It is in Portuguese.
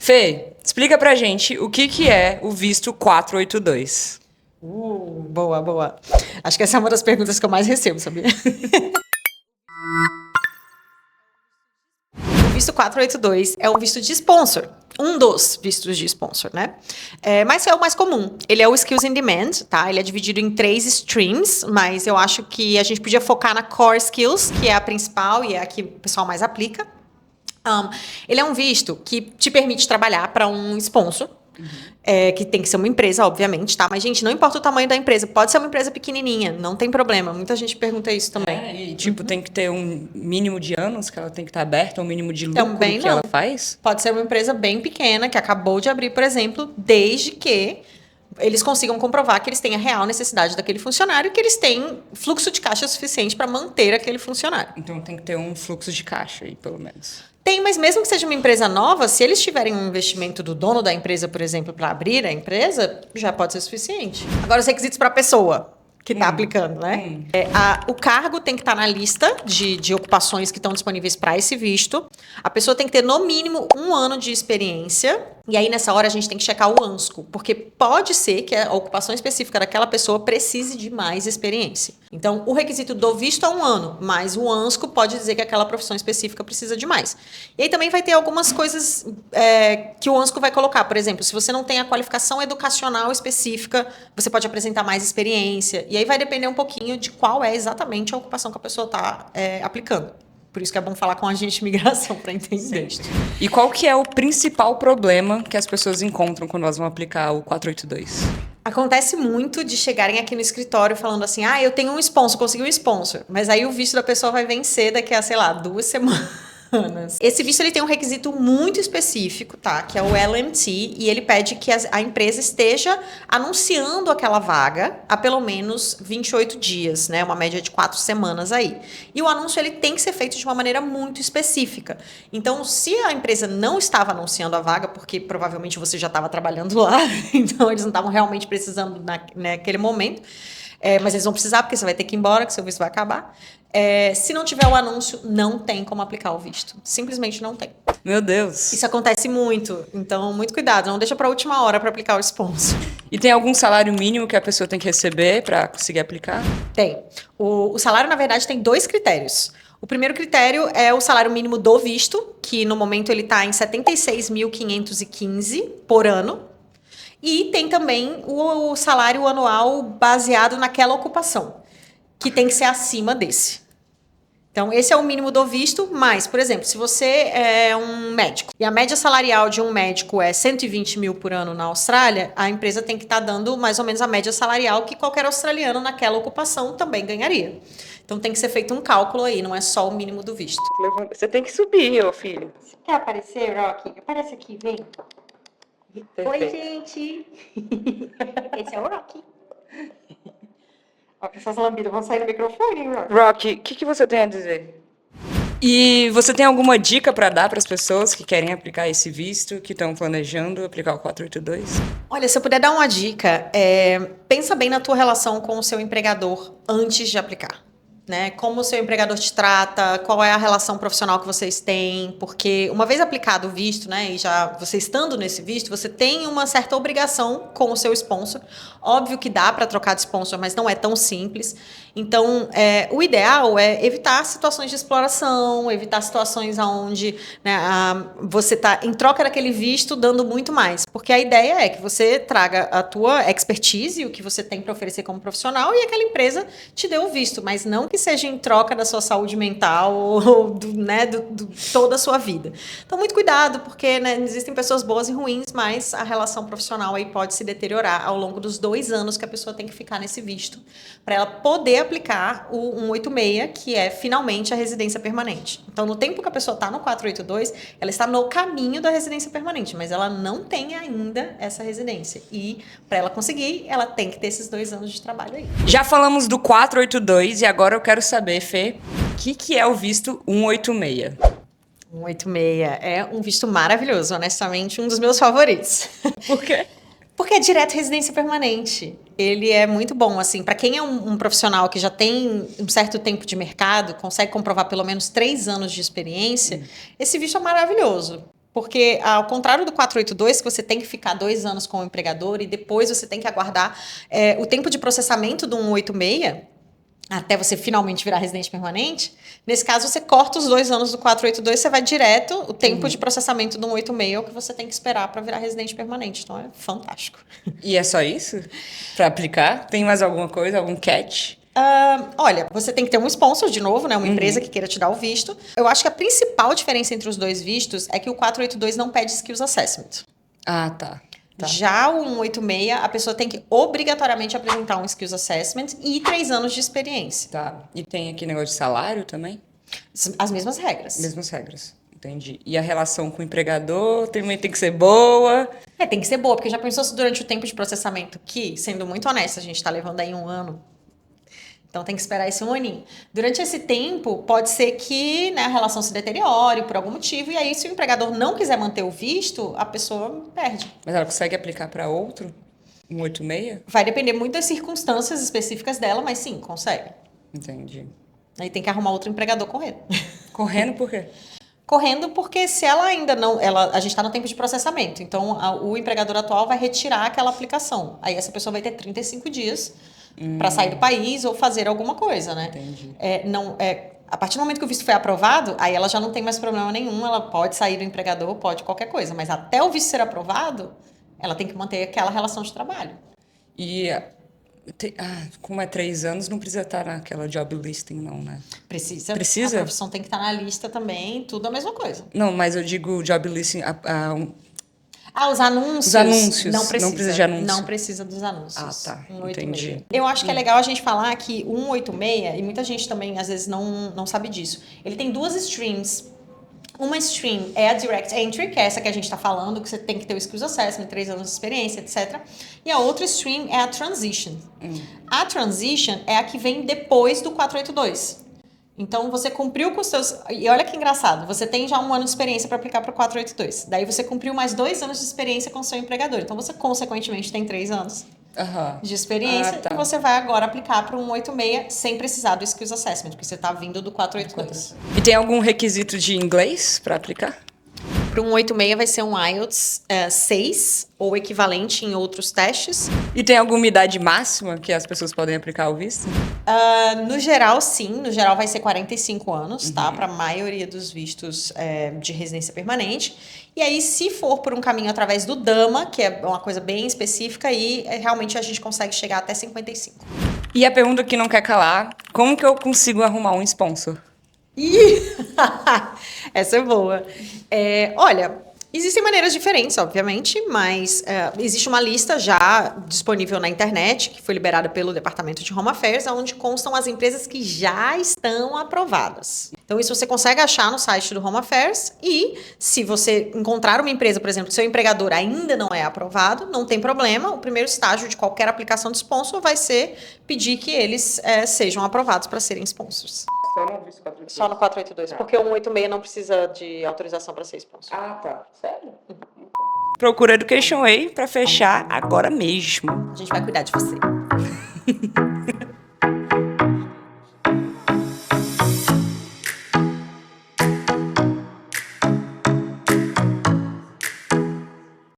Fê, explica pra gente o que é o visto 482. Boa, boa. Acho que essa é uma das perguntas que eu mais recebo, sabia? O visto 482 é um visto de sponsor. Um dos vistos de sponsor, né? Mas é o mais comum. Ele é o Skills in Demand, tá? Ele é dividido em 3 streams, mas eu acho que a gente podia focar na Core Skills, que é a principal e é a que o pessoal mais aplica. Ele é um visto que te permite trabalhar para um sponsor, que tem que ser uma empresa, obviamente, tá? Mas, gente, não importa o tamanho da empresa. Pode ser uma empresa pequenininha, não tem problema. Muita gente pergunta isso também. Tem que ter um mínimo de anos que ela tem que estar aberta, um mínimo de lucro Também que não. ela faz? Pode ser uma empresa bem pequena, que acabou de abrir, por exemplo, desde que eles consigam comprovar que eles têm a real necessidade daquele funcionário e que eles têm fluxo de caixa suficiente para manter aquele funcionário. Então tem que ter um fluxo de caixa aí, pelo menos. Tem, mas mesmo que seja uma empresa nova, se eles tiverem um investimento do dono da empresa, por exemplo, para abrir a empresa, já pode ser suficiente. Agora, os requisitos para a pessoa que está aplicando, né? O cargo tem que estar na lista de ocupações que estão disponíveis para esse visto. A pessoa tem que ter, no mínimo, 1 ano de experiência. E aí, nessa hora, a gente tem que checar o ANSCO, porque pode ser que a ocupação específica daquela pessoa precise de mais experiência. Então, o requisito do visto é 1 ano, mas o ANSCO pode dizer que aquela profissão específica precisa de mais. E aí também vai ter algumas coisas que o ANSCO vai colocar. Por exemplo, se você não tem a qualificação educacional específica, você pode apresentar mais experiência. E aí vai depender um pouquinho de qual é exatamente a ocupação que a pessoa está aplicando. Por isso que é bom falar com a agente de imigração para entender. E qual que é o principal problema que as pessoas encontram quando elas vão aplicar o 482? Acontece muito de chegarem aqui no escritório falando assim, eu tenho um sponsor, consegui um sponsor. Mas aí o visto da pessoa vai vencer daqui a, 2 semanas. Esse visto ele tem um requisito muito específico, tá? Que é o LMT, e ele pede que a empresa esteja anunciando aquela vaga há pelo menos 28 dias, né? Uma média de 4 semanas aí. E o anúncio ele tem que ser feito de uma maneira muito específica. Então, se a empresa não estava anunciando a vaga, porque provavelmente você já estava trabalhando lá, então eles não estavam realmente precisando naquele momento, mas eles vão precisar, porque você vai ter que ir embora, que seu visto vai acabar. Se não tiver o anúncio, não tem como aplicar o visto. Simplesmente não tem. Meu Deus. Isso acontece muito. Então, muito cuidado. Não deixa para a última hora para aplicar o sponsor. E tem algum salário mínimo que a pessoa tem que receber para conseguir aplicar? Tem. O salário, na verdade, tem 2 critérios. O primeiro critério é o salário mínimo do visto, que no momento ele está em 76.515 por ano. E tem também o salário anual baseado naquela ocupação, que tem que ser acima desse. Então, esse é o mínimo do visto, mas, por exemplo, se você é um médico e a média salarial de um médico é 120 mil por ano na Austrália, a empresa tem que estar dando mais ou menos a média salarial que qualquer australiano naquela ocupação também ganharia. Então, tem que ser feito um cálculo aí, não é só o mínimo do visto. Você tem que subir, ô filho. Você quer aparecer, Rocky? Aparece aqui, vem. Perfeito. Oi, gente! Esse é o Rocky. Ó, essas lambidas vão sair no microfone, hein, Rocky? Rocky, o que você tem a dizer? E você tem alguma dica para dar para as pessoas que querem aplicar esse visto, que estão planejando aplicar o 482? Olha, se eu puder dar uma dica, pensa bem na tua relação com o seu empregador antes de aplicar. Né? Como o seu empregador te trata, qual é a relação profissional que vocês têm, porque uma vez aplicado o visto, né, e já você estando nesse visto, você tem uma certa obrigação com o seu sponsor. Óbvio que dá para trocar de sponsor, mas não é tão simples. Então, o ideal é evitar situações de exploração, evitar situações onde, né, você está em troca daquele visto dando muito mais. Porque a ideia é que você traga a tua expertise, o que você tem para oferecer como profissional, e aquela empresa te dê o visto, mas não que seja em troca da sua saúde mental ou toda a sua vida. Então, muito cuidado, porque né, existem pessoas boas e ruins, mas a relação profissional aí pode se deteriorar ao longo dos 2 anos que a pessoa tem que ficar nesse visto, para ela poder aplicar o 186, que é finalmente a residência permanente. Então, no tempo que a pessoa está no 482, ela está no caminho da residência permanente, mas ela não tem ainda essa residência. E para ela conseguir, ela tem que ter esses 2 anos de trabalho aí. Já falamos do 482 e agora eu quero saber, Fê, o que é o visto 186? 186 é um visto maravilhoso, honestamente, um dos meus favoritos. Por quê? Porque é direto residência permanente. Ele é muito bom, assim, para quem é um profissional que já tem um certo tempo de mercado, consegue comprovar pelo menos 3 anos de experiência, esse visto é maravilhoso. Porque, ao contrário do 482, que você tem que ficar 2 anos com o empregador e depois você tem que aguardar o tempo de processamento do 186, até você finalmente virar residente permanente, nesse caso você corta os 2 anos do 482, você vai direto, o tempo de processamento do 186 é o que você tem que esperar para virar residente permanente. Então é fantástico. E é só isso para aplicar? Tem mais alguma coisa, algum catch? Olha, você tem que ter um sponsor, de novo, né? Uma empresa que queira te dar o visto. Eu acho que a principal diferença entre os dois vistos é que o 482 não pede Skills Assessment. Ah, tá. Já o 186, a pessoa tem que obrigatoriamente apresentar um Skills Assessment e 3 anos de experiência. Tá. E tem aqui negócio de salário também? As mesmas regras. Mesmas regras. Entendi. E a relação com o empregador também tem que ser boa? Tem que ser boa, porque já pensou se durante o tempo de processamento, que, sendo muito honesta, a gente está levando aí 1 ano. Então tem que esperar esse 1 aninho. Durante esse tempo, pode ser que, né, a relação se deteriore por algum motivo, e aí, se o empregador não quiser manter o visto, a pessoa perde. Mas ela consegue aplicar para outro? 186? Vai depender muito das circunstâncias específicas dela, mas sim, consegue. Entendi. Aí tem que arrumar outro empregador correndo. Correndo por quê? Correndo porque se ela ainda não... a gente está no tempo de processamento, então o empregador atual vai retirar aquela aplicação. Aí essa pessoa vai ter 35 dias para sair do país ou fazer alguma coisa, né? Entendi. A partir do momento que o visto foi aprovado, aí ela já não tem mais problema nenhum, ela pode sair do empregador, pode qualquer coisa, mas até o visto ser aprovado, ela tem que manter aquela relação de trabalho. E como é 3 anos, não precisa estar naquela job listing, não, né? Precisa. Precisa? A profissão tem que estar na lista também, tudo a mesma coisa. Não, mas eu digo job listing... Os anúncios. Os anúncios. Não precisa. Não precisa de anúncio. Não precisa dos anúncios. Ah, tá. 186. Entendi. Eu acho que é legal a gente falar que o 186, e muita gente também às vezes não sabe disso, ele tem 2 streams. Uma stream é a Direct Entry, que é essa que a gente está falando, que você tem que ter o Skills Assessment, 3 anos de experiência, etc. E a outra stream é a Transition. A Transition é a que vem depois do 482. Então, você cumpriu com os seus... E olha que engraçado, você tem já 1 ano de experiência para aplicar para o 482. Daí, você cumpriu mais 2 anos de experiência com o seu empregador. Então, você, consequentemente, tem 3 anos de experiência. Tá. E você vai agora aplicar para um 186 sem precisar do Skills Assessment, porque você está vindo do 482. E tem algum requisito de inglês para aplicar? Para um 186 vai ser um IELTS 6 ou equivalente em outros testes. E tem alguma idade máxima que as pessoas podem aplicar o visto? No geral, sim. No geral, vai ser 45 anos, tá? Para a maioria dos vistos de residência permanente. E aí, se for por um caminho através do DAMA, que é uma coisa bem específica, aí realmente a gente consegue chegar até 55. E a pergunta que não quer calar, como que eu consigo arrumar um sponsor? Essa é boa. Olha, existem maneiras diferentes, obviamente, mas existe uma lista já disponível na internet, que foi liberada pelo Departamento de Home Affairs, onde constam as empresas que já estão aprovadas. Então, isso você consegue achar no site do Home Affairs e, se você encontrar uma empresa, por exemplo, que seu empregador ainda não é aprovado, não tem problema, o primeiro estágio de qualquer aplicação de sponsor vai ser pedir que eles sejam aprovados para serem sponsors. Só no 482, porque o 186 não precisa de autorização para ser sponsor. Ah, tá. Sério? Procura Education Way para fechar agora mesmo. A gente vai cuidar de você.